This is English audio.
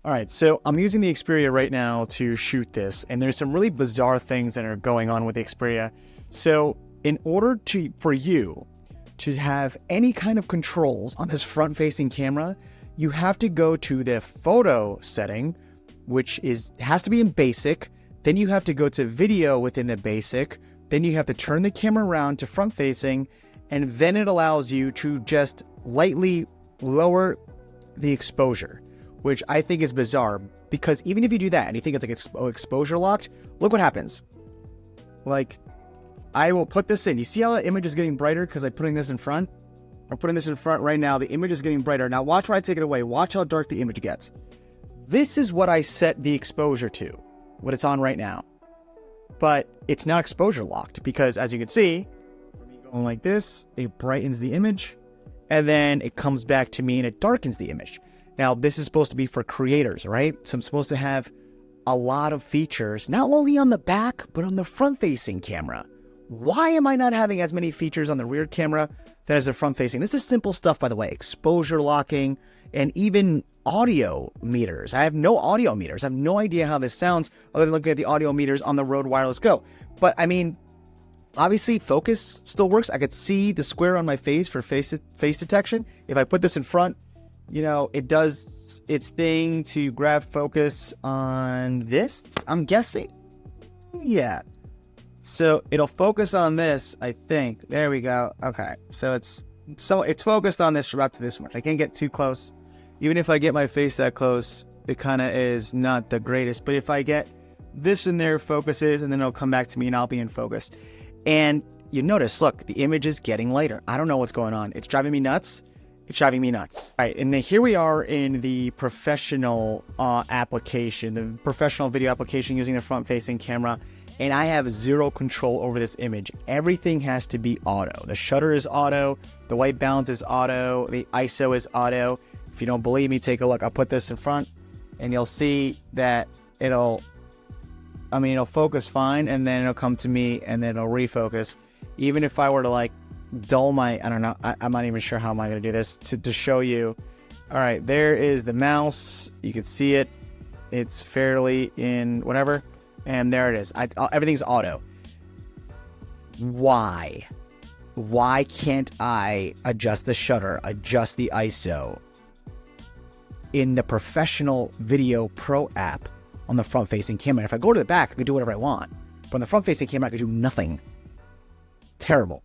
All right, so I'm using the Xperia right now to shoot this, and there's some really bizarre things that are going on with the Xperia. So in order for you to have any kind of controls on this front-facing camera, you have to go to the photo setting, which has to be in basic. Then you have to go to video within the basic. Then you have to turn the camera around to front-facing, and then it allows you to just lightly lower the exposure, which I think is bizarre, because even if you do that and you think it's like exposure locked, look what happens. Like, I will put this in. You see how the image is getting brighter because I'm putting this in front? I'm putting this in front right now. The image is getting brighter. Now watch when I take it away. Watch how dark the image gets. This is what I set the exposure to, what it's on right now. But it's not exposure locked because, as you can see, going like this, it brightens the image, and then it comes back to me and it darkens the image. Now, this is supposed to be for creators, right? So I'm supposed to have a lot of features, not only on the back, but on the front-facing camera. Why am I not having as many features on the rear camera than as the front-facing? This is simple stuff, by the way. Exposure locking, and even audio meters. I have no audio meters. I have no idea how this sounds other than looking at the audio meters on the Rode Wireless Go. But, I mean, obviously, focus still works. I could see the square on my face for face detection. If I put this in front, you know, it does its thing to grab focus on this, I'm guessing. Yeah. So it'll focus on this, I think. There we go. Okay. So it's focused on this for about this much. I can't get too close. Even if I get my face that close, it kind of is not the greatest. But if I get this in there, focuses, and then it'll come back to me and I'll be in focus. And you notice, look, the image is getting lighter. I don't know what's going on. It's driving me nuts. It's driving me nuts. All right, and then here we are in the professional application, the professional video application using the front-facing camera, and I have zero control over this image. Everything has to be auto. The shutter is auto, the white balance is auto, the ISO is auto. If you don't believe me, take a look. I'll put this in front, and you'll see that it'll focus fine, and then it'll come to me, and then it'll refocus. Even if I were to like dull my, I don't know, I'm not even sure how am I going to do this to show you. All right, there is the mouse. You can see it. It's fairly in whatever, and there it is. Everything's auto. Why can't I adjust the shutter, adjust the ISO in the Professional Video Pro app on the front-facing camera? If I go to the back, I can do whatever I want. But on the front-facing camera, I can do nothing. Terrible.